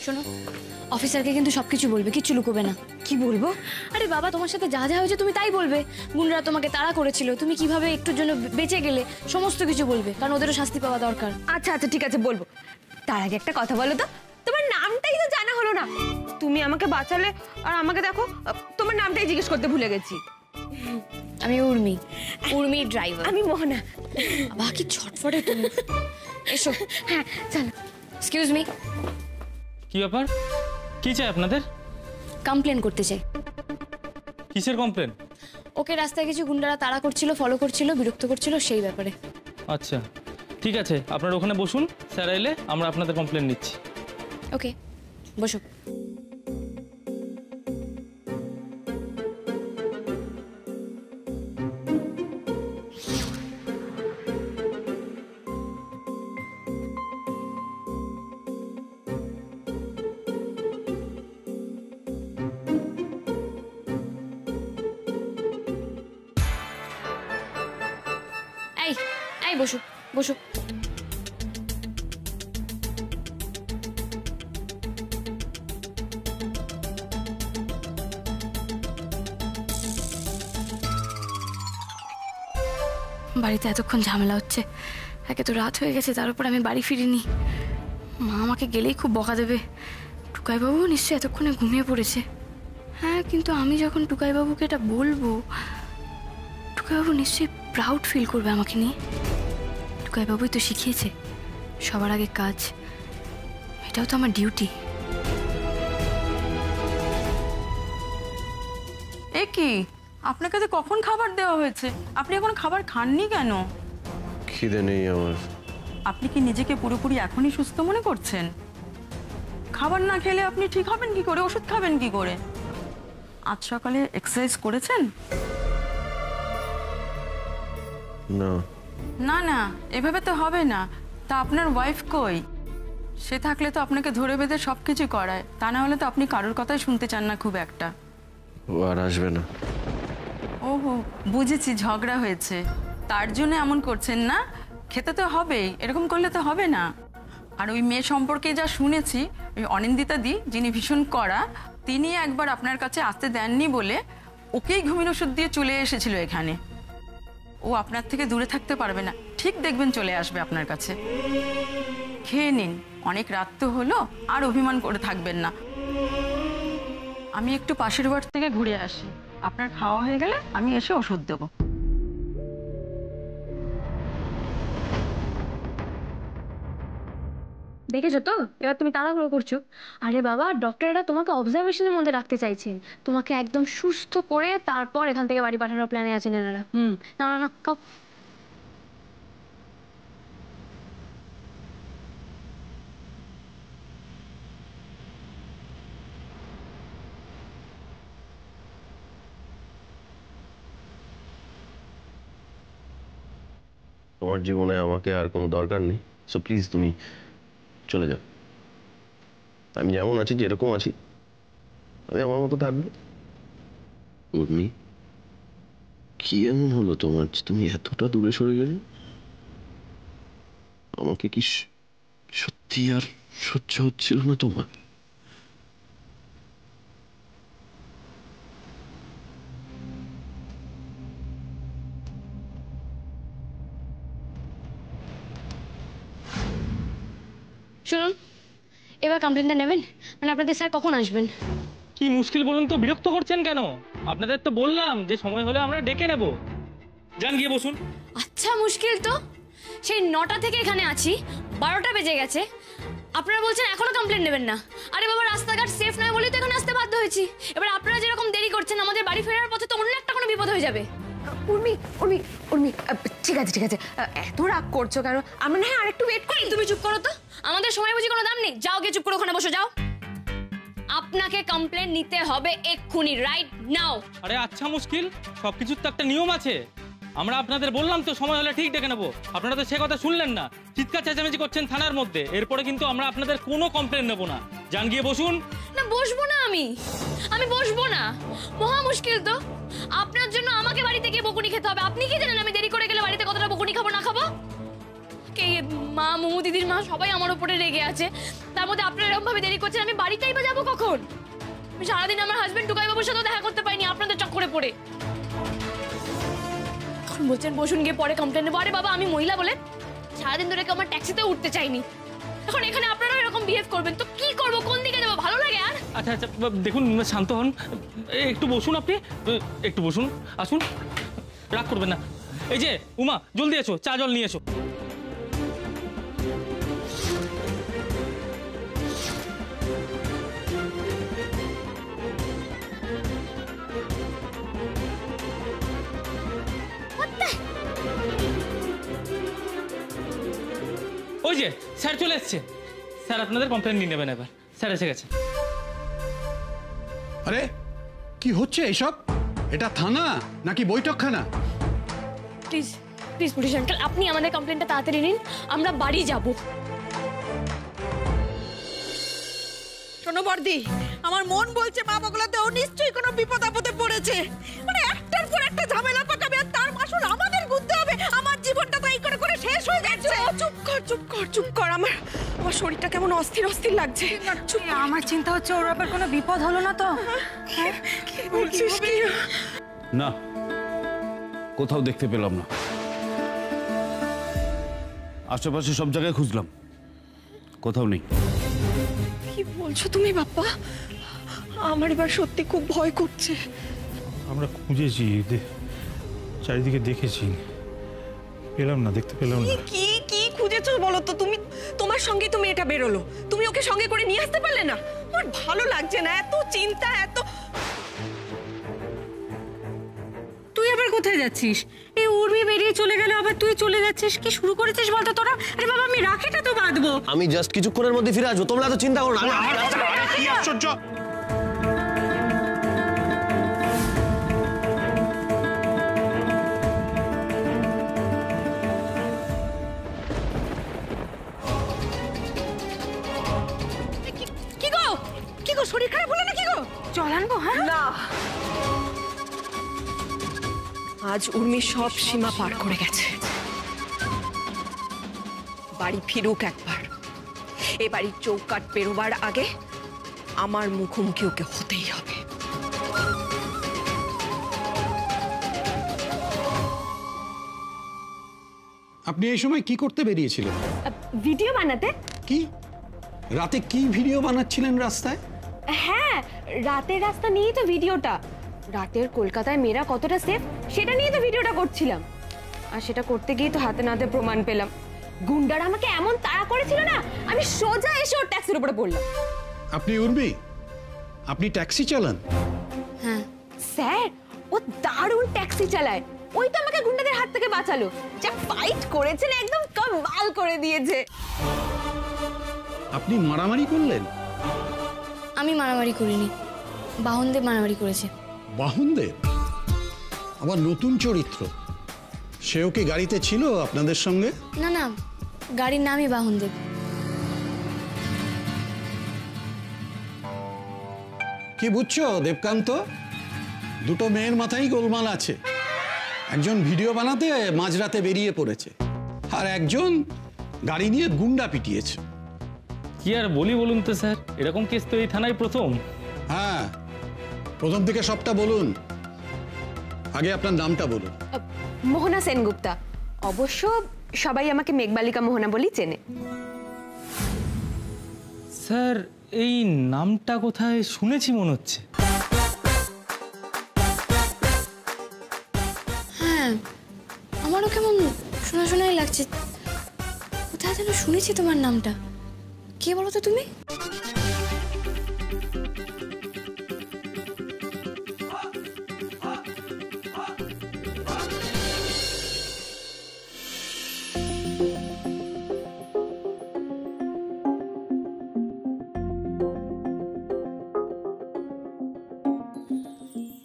শোনো, অফিসারকে কিন্তু সবকিছু বলবে, কিচ্ছু লুকোবে না। কি বলবো? আরে বাবা, তোমার সাথে যা যা হয়েছে তুমি তাই বলবে। গুন্ডারা তোমাকে তাড়া করেছিল, তুমি কিভাবে একটুর জন্য বেঁচে গেলে, সমস্ত কিছু বলবে, কারণ ওদেরও শাস্তি পাওয়া দরকার। আচ্ছা আচ্ছা ঠিক আছে, বলবো। তার আগে একটা কথা বলো তো, তোমার নামটাই তো জানা হলো না। তুমি আমাকে বাঁচালে আর আমাকে দেখো তোমার নামটাই জিজ্ঞেস করতে ভুলে গেছি। আমি উর্মি, উর্মি ড্রাইভার। আমি মোহনা। বাকি ছটফটে তুমি। এসো। হ্যাঁ চলো। Excuse me. কি ব্যাপার, কি চাই আপনাদের? কমপ্লেন করতে চাই। কিসের কমপ্লেন? ওকে রাস্তায় কিছু গুন্ডারা তাড়া করছিল, ফলো করছিল, বিরক্ত করছিল, সেই ব্যাপারে। আচ্ছা ঠিক আছে, আপনারা ওখানে বসুন, স্যার এলে আমরা আপনাদের কমপ্লেন নিচ্ছি। ওকে, বসো। এই এই বসো বসো। বাড়িতে এতক্ষণ ঝামেলা হচ্ছে, একে তো রাত হয়ে গেছে, তার উপর আমি বাড়ি ফিরিনি। মা আমাকে গেলেই খুব বকা দেবে। টুকাইবাবু নিশ্চয়ই এতক্ষণে ঘুমিয়ে পড়েছে। হ্যাঁ, কিন্তু আমি যখন টুকাইবাবুকে এটা বলবো, টুকাইবাবু নিশ্চয়ই প্রাউড ফিল করবে আমাকে নিয়ে। টুকাইবাবুই তো শিখিয়েছে সবার আগে কাজ, এটাও তো আমার ডিউটি। এ কি, আপনাকে তো কখন খাবার দেওয়া হয়েছে? আপনি এখন খাবার খাননি কেন? খিদে নেই আমার। আপনি কি নিজেকে পুরোপুরি এখনই সুস্থ মনে করছেন? খাবার না খেলে আপনি ঠিক হবেন কি করে, ওষুধ খাবেন কি করে? আজ সকালে এক্সারসাইজ করেছেন? না না না, এভাবে তো হবে না। তা আপনার ওয়াইফ কই? সে থাকলে তো আপনাকে ধরে বেঁধে সব কিছু করায়, তা না হলে তো আপনি কারোর কথাই শুনতে চান না খুব একটা। ও আর আসবে না। ওহো, বুঝেছি, ঝগড়া হয়েছে, তার জন্য এমন করছেন না? খেতে তো হবেই, এরকম করলে তো হবে না। আর ওই মেয়ে সম্পর্কে যা শুনেছি, ওই অনিন্দিতা দি, যিনি ভীষণ কড়া, তিনি একবার আপনার কাছে আসতে দেননি বলে ওকেই ঘুমের ওষুধ দিয়ে চলে এসেছিল এখানে। ও আপনার থেকে দূরে থাকতে পারবে না, ঠিক দেখবেন চলে আসবে আপনার কাছে। খেয়ে নিন, অনেক রাত তো হলো, আর অভিমান করে থাকবেন না। আমি একটু পাশের ওয়ার্ড থেকে ঘুরে আসি, আপনার খাওয়া হয়ে গেলে আমি এসে ওষুধ দেবো। দেখেছো তো, এবার তুমি তাড়াহুড়ো করছো। আরে বাবা, ডক্টররা তোমাকে অবজারভেশনের মধ্যে রাখতে চাইছেন, তোমাকে একদম সুস্থ করে তারপর এখান থেকে বাড়ি পাঠানোর প্ল্যানে আছেন এনারা। না না না, খাও। তোমার জীবনে আমাকে আর কোনো দরকার নেই, সো প্লিজ তুমি চলে যাও। আমি যেমন আছি, যেরকম আছি, আমি আমার মতো থাকবো। উর্মি, কি এমন হলো তোমার, তুমি এতটা দূরে সরে গেলে? আমাকে কি সত্যি আর সহ্য হচ্ছিল না তোমার? শুনুন, এবার কমপ্লেনটা নেবেন, মানে আপনাদের স্যার কখন আসবেন? কি মুশকিল বলুন তো, বিরক্ত করছেন কেন? আপনাদের তো বললাম যে সময় হলে আমরা ডেকে নেব। যান গিয়ে বসুন। আচ্ছা, মুশকিল তো, সেই 9টা থেকে এখানে আছি, 12টা বেজে গেছে, আপনারা বলছেন এখনো কমপ্লেন নেবেন না। আরে বাবা, রাস্তাঘাট সেফ নয় বলেই তো এখানে আসতে বাধ্য হয়েছি। এবার আপনারা যেরকম দেরি করছেন, আমাদের বাড়ি ফেরার পথে তো অন্য একটা কোনো বিপদ হয়ে যাবে। উর্মি উর্মি উর্মি, ঠিক আছে ঠিক আছে, এত রাগ করছো কেন? আমরা না হয় আরেকটু ওয়েট করি। তুমি চুপ করো তো, আমাদের সময় বুঝি কোনো দাম নেই? যাও গিয়ে চুপ করে ওখানে বসে যাও। আপনাকে কমপ্লেন নিতে হবে এক্ষুনি, রাইট নাও। আরে আচ্ছা মুশকিল, সবকিছুর তো একটা নিয়ম আছে। আমরা আপনাদের বললাম তো সময় হলে ঠিক ডেকে নেবো, আপনারা তো সে কথা শুনলেন না, চিৎকার চেঁচামেচি করছেন থানার মধ্যে। এরপরে কিন্তু আমরা আপনাদের কোনো কমপ্লেন নেবো না। যান গিয়ে বসুন। না, বসবো না, আমি বসবো না। মহা মুশকিল তো, আপনার জন্য আমাকে বাড়িতে গিয়ে বকুনি খেতে হবে। আপনি কি জানেন আমি দেরি করে গেলে বাড়িতে কতটা বকুনি খাবো না খাবো? কে মা, মোমো দিদির মা সবাই আমার উপরে রেগে আছে। তার মধ্যে আপনারা এরকম ভাবে দেরি করছেন, আমি বাড়িতেই বা যাবো কখন? আমি সারাদিন আমার হাজবেন্ড টুকাই বাবুর সাথেও দেখা করতে পাইনি আপনাদের চক্করে পড়ে। এখন বলছেন বসুন, গিয়ে পরে কমপ্লেন নেবো। আরে বাবা, আমি মহিলা বলে সারাদিন ধরে কেউ আমার ট্যাক্সিতে উঠতে চাইনি। এখন এখানে আপনারাও এরকম বিহেভ করবেন তো কি করবো, কোন দিকে যাবো? ভালো লাগে আর? আচ্ছা আচ্ছা, দেখুন শান্ত হন, একটু বসুন, আপনি একটু বসুন, আসুন, রাগ করবেন না। এই যে উমা, জলদি এসো, চা জল নিয়ে এসো। ওই যে স্যার চলে এসছে, স্যার আপনাদের কমপ্লেন নিয়ে নেবেন এবার, স্যার এসে গেছে। আরে কি হচ্ছে এসব? এটা থানা নাকি বৈঠকখানা? প্লিজ প্লিজ পুলিশ আঙ্কেল, আপনি আমাদের কমপ্লেনটা তাড়াতাড়ি নিন, আমরা বাড়ি যাব। শোনো বর্দি, আমার মন বলছে মা বগলাতে ও নিশ্চয়ই কোনো বিপদ আপদে পড়েছে। মানে একটার পর একটা ঝামেলা পাকাবে আর তার মাসুল আমাদের গুনতে হবে। আমার জীবনটা তো এই করে করে শেষ হয়ে যাচ্ছে। চুপ কর চুপ কর চুপ কর, আমার শরীরটা কেমন অস্থির অস্থির লাগছে। আমার চিন্তা হচ্ছে ওর আবার কোনো বিপদ হলো না তো? কি বলছিস কি? না, কোথাও দেখতে পেলাম না। আশেপাশে সব জায়গায় খুঁজলাম, কোথাও নেই। কি বলছো তুমি বাপ্পা? আমার এবার সত্যি খুব ভয় করছে। আমরা খুঁজেছি, চারিদিকে দেখেছি, পেলাম না, দেখতে পেলাম না। কি কি খুঁজেছো বলো তো? তুমি তোমার সঙ্গে তো মেয়েটা বেরোলো, তুমি ওকে সঙ্গে করে নিয়ে আসতে পারলে না? আমার ভালো লাগছে না, এত চিন্তা এত। তুই আবার কোথায় যাচ্ছিস? এই উর্মি বেরিয়ে চলে গেল, আবার তুই চলে যাচ্ছিস। কি শুরু করেছিস বলতো তোরা? আরে বাবা, আমি রাখিটা তো বাঁধবো। আমি জাস্ট কিছুক্ষণের মধ্যে ফিরে আসবো, তোমরা তো চিন্তা করো না। কি আশ্চর্য! কি গো কি গো, শরীর খারাপ হলো না কি গো? চল আনবো। হ্যাঁ না, আজ উর্মি সব সীমা পার করে গেছে। বাড়ি ফিরুক একবার, এ বাড়ির চৌকাট পেরোবার আগে আমার মুখোমুখি ওকে হতেই হবে। আপনি এই সময় কি করতে বেরিয়েছিলেন? ভিডিও বানাতে। কি রাতে কি ভিডিও বানাচ্ছিলেন রাস্তায়? হ্যাঁ, রাতের রাস্তা নিয়েই তো ভিডিওটা। রাতের কলকাতায় মেয়েরা কতটা সেফ সেটা নিয়ে তো ভিডিওটা করছিলাম। আর সেটা করতে গিয়ে তো হাতে নাতে প্রমাণ পেলাম। গুন্ডারা আমাকে এমন তাড়া করেছিল না, আমি সোজা এসে ওর ট্যাক্সির উপরে পড়লাম। আপনি উর্মি, আপনি ট্যাক্সি চালান? হ্যাঁ স্যার, ও দারুণ ট্যাক্সি চালায়। ওই তো আমাকে গুন্ডাদের হাত থেকে বাঁচালো। যা ফাইট করেছেন, একদম কামাল করে দিয়েছে। আপনি মারামারি করলেন? আমি মারামারি করিনি, বাহনদেব মারামারি করেছে। বাহনদেব আবার নতুন চরিত্র। সেও কি গাড়িতে ছিল আপনাদের সঙ্গে? না না, গাড়ির নামই বাহনদেব। কি বুঝছো দেবকান্ত? দুটো মেয়ের মাথায় গোলমাল আছে। একজন ভিডিও বানাতে মাঝরাতে বেরিয়ে পড়েছে, আর একজন গাড়ি নিয়ে গুন্ডা পিটিয়েছে। কি আর বলি বলুন তো স্যার, এরকম কেস তো এই থানায় প্রথম। হ্যাঁ, প্রথম থেকে সবটা বলুন। আগে আপনার নামটা বলুন। মোহনা সেনগুপ্তা। অবশ্য সবাই আমাকে মেঘবালিকা মোহনা বলেই চেনে। স্যার, এই নামটা কোথায় শুনেছি মনে হচ্ছে। হ্যাঁ, আমারও কেমন শোনা শোনাই লাগছে। কোথায় যেন শুনেছি তোমার নামটা। কে বলো তো তুমি?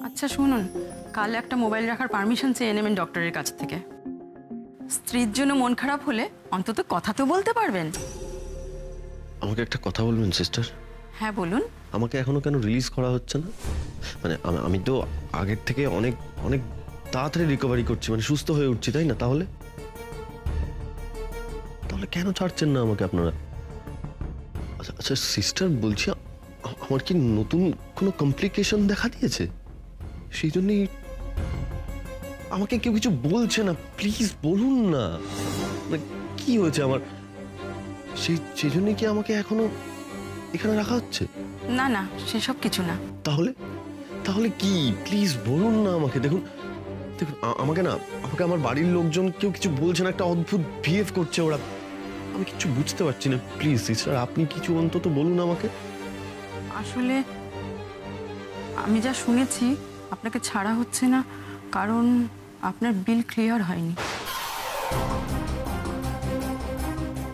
আচ্ছা শুনুন, কাল একটা মোবাইল রাখার পারমিশন চেয়ে নেবেন ডক্টরের কাছ থেকে। স্ত্রীর জন্য মন খারাপ হলে অন্তত কথা তো বলতে পারবেন। আমাকে একটা কথা বলবেন সিস্টার? হ্যাঁ বলুন। আমাকে এখনো কেন রিলিজ করা হচ্ছে না? মানে আমি তো আগের থেকে অনেক অনেক তাড়াতাড়ি রিকভারি করছি, মানে সুস্থ হয়ে উঠছি, তাই না? তাহলে তাহলে কেন ছাড়ছেন না আমাকে আপনারা? আচ্ছা আচ্ছা সিস্টার, বলছি আমার কি নতুন কোনো কমপ্লিকেশন দেখা দিয়েছে? সেই জন্যই আমাকে কেউ কিছু বলছে না। প্লিজ বলুন না কি হয়েছে আমার। সেই জন্যই কি আমাকে এখনো এখানে রাখা হচ্ছে? না না, সেসব কিছু না। তাহলে তাহলে কি? প্লিজ বলুন না আমাকে। দেখুন দেখুন আমাকে আমার বাড়ির লোকজন কেউ কিছু বলছে না, একটা অদ্ভুত বিহেভ করছে ওরা। আমি কিছু বুঝতে পারছি না। প্লিজ সিস্টার, আপনি কিছু অন্তত বলুন আমাকে। আসলে আমি যা শুনেছি আপনাকে ছাড়া হচ্ছে না কারণ আপনার বিল ক্লিয়ার হয়নি।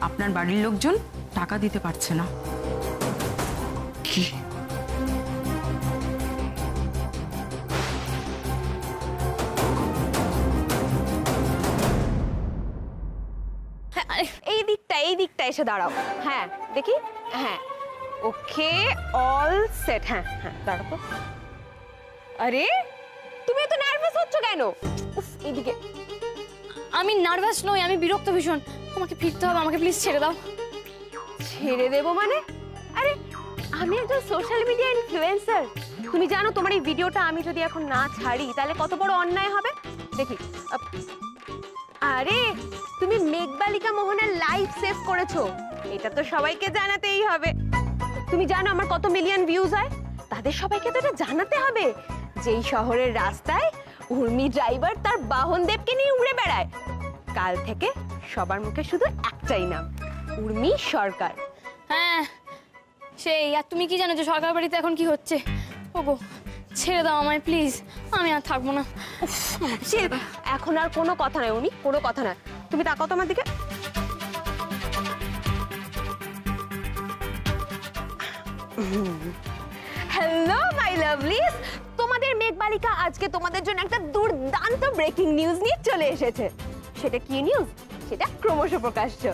আপনার বাড়ির লোকজন টাকা দিতে পারছে না। কি? এই দিকটা এসে দাঁড়াও। হ্যাঁ দেখি, হ্যাঁ ওকে, অল সেট। হ্যাঁ হ্যাঁ দাঁড়াও তো। আরে তুমি এত নার্ভাস হচ্ছ কেন? উফ, এইদিকে। আমি নার্ভাস নই, আমি বিরক্ত ভীষণ। আমাকে ফিরতে হবে, আমাকে প্লিজ ছেড়ে দাও। ছেড়ে দেবো মানে? আরে আমি একজন সোশ্যাল মিডিয়া ইনফ্লুয়েন্সার। তুমি জানো তোমার এই ভিডিওটা আমি যদি এখন না ছাড়ি তাহলে কত বড় অন্যায় হবে। দেখি, আরে তুমি মেঘবালিকা মোহনার লাইভ সেভ করেছো, এটা তো সবাইকে জানাতেই হবে। তুমি জানো আমার কত মিলিয়ন ভিউজ হয়? তাদের সবাইকে তো এটা জানাতে হবে যেই শহরের রাস্তায় উর্মি ড্রাইভার তার বাহনদেবকে নিয়ে উড়ে বেড়ায়। কাল থেকে সবার মুখে শুধু একটাই নাম, উর্মি সরকার। হ্যাঁ সেই, আর তুমি কি জানো যে সরকার বাড়িতে এখন কি হচ্ছে? ওগো ছেড়ে দাও আমায় প্লিজ, আমি আর থাকবো না। এখন আর কোনো কথা নাই উর্মি, কোনো কথা নাই। তুমি তাকাও তো আমার দিকে। হ্যালো মাই লাভলিস, তোমাদের মেঘবালিকা আজকে তোমাদের জন্য একটা দুর্দান্ত ব্রেকিং নিউজ নিয়ে চলে এসেছে। সেটা কি নিউজ? সেটা ক্রমশ প্রকাশ্য।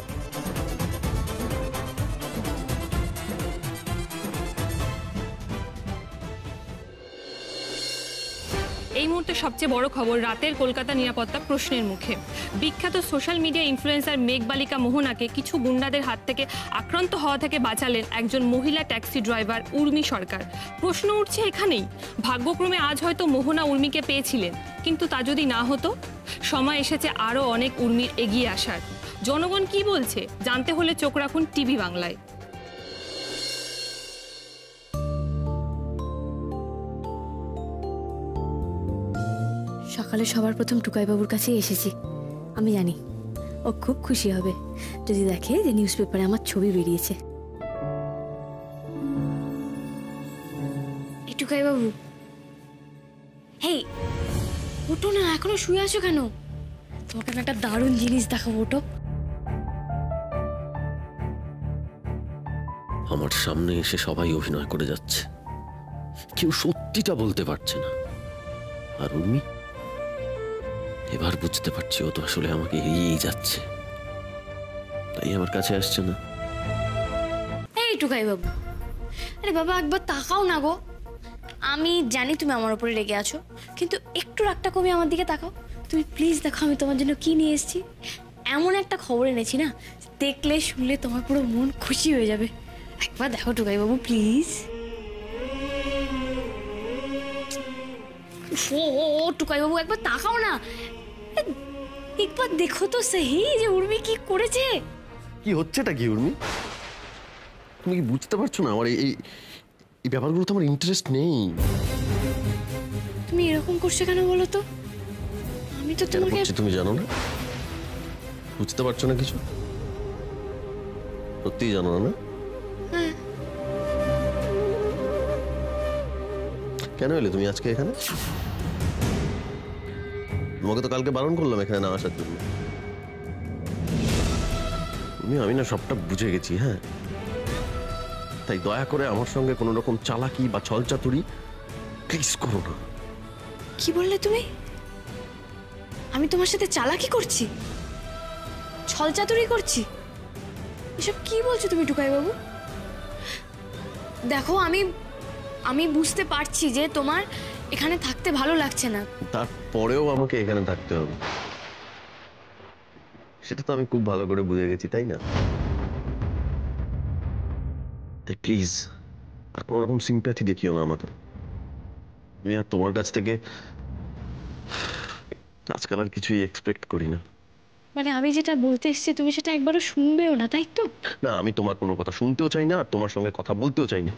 এই মুহূর্তে সবচেয়ে বড় খবর, রাতের কলকাতা নিরাপত্তা প্রশ্নের মুখে। বিখ্যাত সোশ্যাল মিডিয়া ইনফ্লুয়েন্সার মেঘবালিকা মোহনাকে কিছু গুন্ডাদের হাত থেকে আক্রান্ত হওয়া থেকে বাঁচালেন একজন মহিলা ট্যাক্সি ড্রাইভার উর্মি সরকার। প্রশ্ন উঠছে এখানেই, ভাগ্যক্রমে আজ হয়তো মোহনা উর্মিকে পেয়েছিলেন, কিন্তু তা যদি না হতো? সময় এসেছে আরও অনেক উর্মির এগিয়ে আসার। জনগণ কি বলছে জানতে হলে চোখ রাখুন টিভি বাংলায়। সকালে সবার প্রথম টুকাইবাবুর কাছে এসেছি। আমি জানি ও খুব খুশি হবে যদি দেখে যে নিউজ পেপারে আমার ছবি বেরিয়েছে। এই টুকাইবাবু, হেই ওঠো না, এখনো শুয়ে আছো কেন? তোমাকে আমি একটা দারুণ জিনিস দেখাবো, ওঠো। আমার সামনে এসে সবাই অভিনয় করে যাচ্ছে, কেউ সত্যিটা বলতে পারছে না। আর উর্মি, এবার বুঝতে পারছি ও তো আসলে আমাকে এড়িয়েই যাচ্ছে, তাই আমার কাছে আসছে না। এই টুকাইবাবু, আরে বাবা একবার তাকাও না গো। আমি জানি তুমি আমার উপরে রেগে আছো, কিন্তু একটু রাগটা কমে আমার দিকে তাকাও। তুমি প্লিজ দেখো আমি তোমার জন্য কি নিয়ে এসেছি। এমন একটা খবর এনেছি না, দেখলে শুনলে তোমার পুরো মন খুশি হয়ে যাবে। একবার দেখো টুকাইবাবু প্লিজ। ও টুকাইবাবু একবার তাকাও না, একবার দেখো তো সহি যে উর্মি কি করেছে। কি হচ্ছেটা কি উর্মি? তুমি কি বুঝতে পারছো না আমার এই ব্যাপারগুলো তো আমার ইন্টারেস্ট নেই। তুমি এরকম করছো কেন বলো তো? আমি তো তোমাকে তুমি জানো না, বুঝতে পারছো না কিছু? সত্যিই জানো না? হ্যাঁ। কেন এলে তুমি আজকে এখানে? তোমাকে তো কালকে বারণ করলাম এখানে না আসার জন্য। আমি না সবটা বুঝে গেছি। হ্যাঁ, তাই দয়া করে আমার সঙ্গে কোনো রকম চালাকি বা ছলচাতুরি প্লিজ করো না। কি বললে তুমি? আমি তোমার সাথে চালাকি করছি, ছলচাতুরি করছি? এসব কি বলছো তুমি টুকাইবাবু? দেখো আমি বুঝতে পারছি যে তোমার এখানে থাকতে ভালো লাগছে না, তারপরেও আমাকে এখানে থাকতে হবে। সেটা তো আমি খুব ভালো করে বুঝে গেছি, তাই না? তাই প্লিজ আর কোনো রকম সিম্প্যাথি দেখিও না আমাকে। আমি আর তোমার কাছ থেকে আজকাল আর কিছুই এক্সপেক্ট করি না। মানে আমি যেটা বলতে এসেছি তুমি সেটা একবারও শুনবেও না, তাই তো? না, আমি তোমার কোনো কথা শুনতেও চাই না আর তোমার সঙ্গে কথা বলতেও চাই না।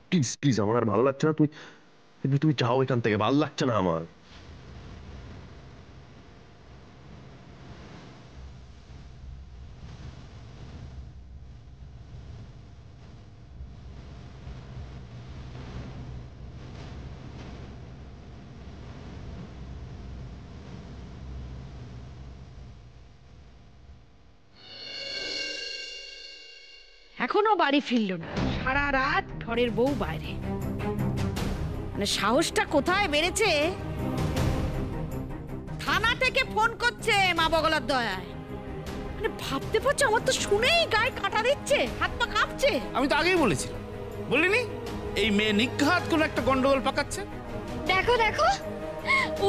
প্লিজ প্লিজ, আমার আর ভালো লাগছে না। তুমি যাও এখান থেকে, ভালো লাগছে না আমার। এখনো বাড়ি ফিরল না, সারা রাত ঘরের বউ বাইরে। মানে সাহসটা কোথায় বেড়েছে! থানা থেকে ফোন করছে মা বগলার দয়ায়। মানে ভাবতে পারছো, আমার তো শুনেই গায়ে কাঁটা দিচ্ছে, হাত পা কাঁপছে। আমি তো আগেই বলেছিলাম, বলিনি এই মেয়ে নিঘাত কোনো একটা গন্ডগোল পাকাচ্ছে। দেখো দেখো,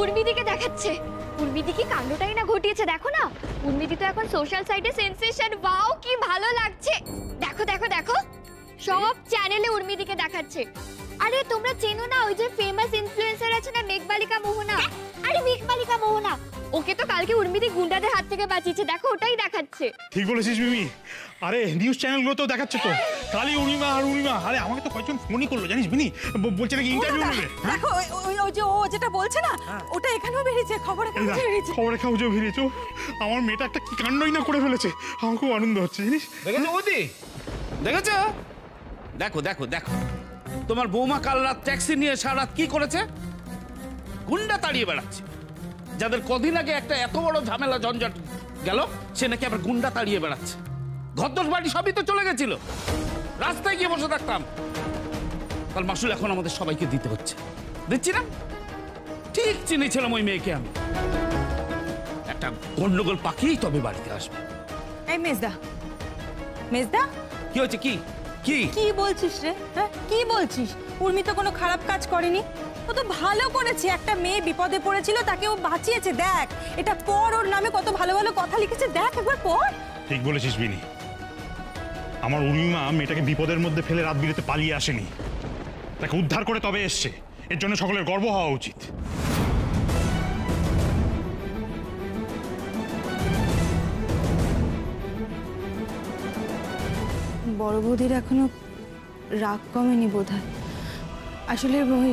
উর্মিদিকে দেখাচ্ছে। উর্মিদি কি কাণ্ডটাই না ঘটিয়েছে, দেখো না। উর্মিদি তো এখন সোশ্যাল সাইটে সেন্সেশন। ওয়াও, কি ভালো লাগছে। দেখো দেখো দেখো, সব চ্যানেলে উর্মিদিকে দেখাচ্ছে। আরে তোমরা চেনো না ওই যে ফেমাস ইনফ্লুয়েন্সার আছে না, মেঘবালিকা মোহনা? আরে মেঘবালিকা মোহনা, ওকে তো কালকে উর্মিদি গুন্ডাদের হাত থেকে বাঁচিয়েছে, দেখো ওটাই দেখাচ্ছে। ঠিক বলেছিস মিমি। আরে নিউজ চ্যানেলগুলো তো দেখাচ্ছে তো খালি উর্মিমা আর উর্মিমা। আরে আমাকে তো কয়েকজন ফোনই করলো জানিস বিনি, বলছে নাকি ইন্টারভিউ নেবে। দেখো ওই যে ও যেটা বলছে না, ওটা এখানেও বেরিয়েছে, খবরে কাগজে বেরিয়েছে। খবরের কাগজেও বেরিয়েছে। আমার মেয়েটা একটা কি কাণ্ডই না করে ফেলেছে, আমার খুব আনন্দ হচ্ছে জানিস। দেখেছো বৌদি, দেখেছো? দেখো দেখো দেখো, তোমার বৌমা কাল রাত ট্যাক্সি নিয়ে সারা রাত কি করেছে? গুন্ডা তাড়িয়ে বেড়াচ্ছে। যাদের কদিন আগে একটা এত বড় ঝামেলা ঝঞ্ঝাট গেল, সে নাকি আবার গুন্ডা তাড়িয়ে বেড়াচ্ছে। ঘরদোর বাড়ি সবই তো চলে গেছিল, রাস্তায় গিয়ে বসে থাকতাম। তার মাসুল এখন আমাদের সবাইকে দিতে হচ্ছে। দিচ্ছি না? ঠিক চিনেছিলাম ওই মেয়েকে আমি। একটা গন্ডগোল পাখিই তবে বাড়িতে আসবে। এই মেজদা, মেজদা কি হয়েছে? কি কি কি বলছিস রে? হ্যাঁ কি বলছিস? উর্মি তো কোনো খারাপ কাজ করেনি, ও তো ভালো করেছে। একটা মেয়ে বিপদে পড়েছিল, তাকে ও বাঁচিয়েছে। দেখ এটা পড়, ওর নামে কত ভালো ভালো কথা লিখেছে, দেখ একবার পড়। ঠিক বলেছিস বিনি। আমার উর্মিমা মেয়েটাকে বিপদের মধ্যে ফেলে রাত বিরেতে পালিয়ে আসেনি, তাকে উদ্ধার করে তবে এসছে। এর জন্য সকলের গর্ব হওয়া উচিত। বড় বৌদির এখনো রাগ কমেনি বোধহয়। আসলে ওই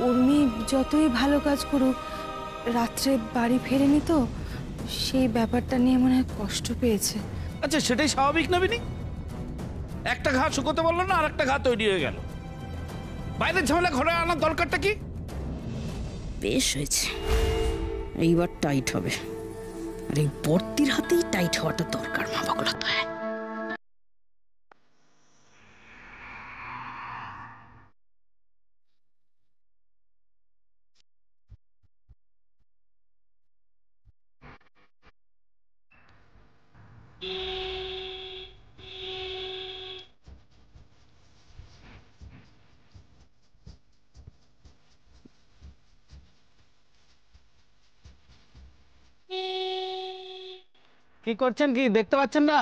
উর্মি যতই ভালো কাজ করুক, রাত্রে বাড়ি ফেরেনি তো, সেই ব্যাপারটা নিয়ে মনে হয় কষ্ট পেয়েছে। আচ্ছা সেটাই স্বাভাবিক না বিনি? একটা ঘা শুকোতে বললো না, আর একটা ঘা তৈরি হয়ে গেল। বাইরের ঝামেলা ঘরে আনার দরকারটা কি? বেশ হয়েছে, এইবার টাইট হবে। আর এই বর্তির হাতেই টাইট হওয়াটা দরকার মা বগলা দয়ায়। কি করছেন? কি দেখতে পাচ্ছেন না?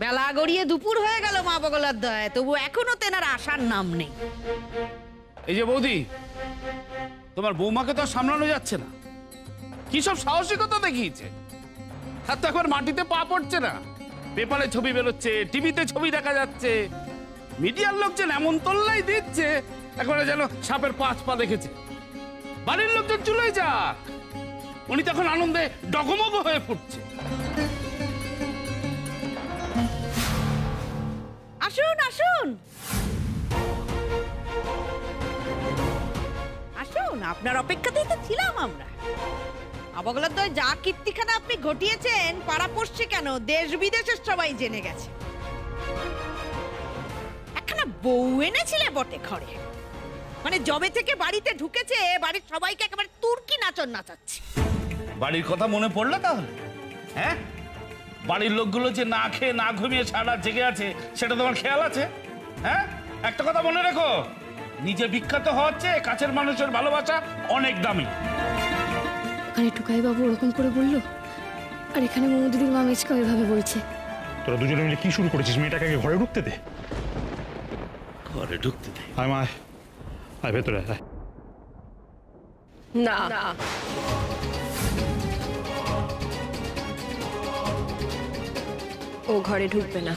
বেলা গড়িয়ে দুপুর হয়ে গেল মা বগলার দয়ায়, তবু এখনো তেনার আসার নাম নেই। এই যে বৌদি, তোমার বৌমাকে তো আর সামলানো যাচ্ছে না। কি সব সাহসিকতা দেখিয়েছে, আর তো একবার মাটিতে পা পড়ছে না। পেপারে ছবি বেরোচ্ছে, টিভিতে ছবি দেখা যাচ্ছে, মিডিয়ার লোকজন এমন তোল্লাই দিচ্ছে একবারে যেন সাপের 5 পা দেখেছে। বাড়ির লোকজন চুলোয় যাক, উনি তখন আনন্দে ডগমগ হয়ে ফুটছে। আসুন আসুন আসুন, আপনার অপেক্ষাতেই তো ছিলাম আমরা। আবগলার দয় যা কীর্তিখানা আপনি ঘটিয়েছেন, পাড়াপড়শি কেন দেশ বিদেশের সবাই জেনে গেছে। একখানা বউ এনেছিলে বটে ঘরে, মানে জবে থেকে বাড়িতে ঢুকেছে বাড়ির সবাইকে একেবারে তুর্কি নাচন নাচাচ্ছে। বাড়ির কথা মনে পড়লো তাহলে? হ্যাঁ, বাড়ির লোকগুলো যে না খেয়ে না ঘুমিয়ে সারা জেগে আছে সেটা তোমার খেয়াল আছে? হ্যাঁ, একটা কথা মনে রেখো, নিজে বিখ্যাত হচ্ছে, কাছের মানুষের ভালোবাসা অনেক দামি। ওখানে টুকাই বাবু ওরকম করে বললো, আর এখানে মৌদিদির মা মেচকা এভাবে বলছে। তোরা দুজনে মিলে কি শুরু করেছিস? মেয়েটাকে আগে ঘরে ঢুকতে দে। ঘরে ঢুকতে দে? আয় মা, আয় ভেতরে আয়। না, ও ঘরে ঢুকবে না।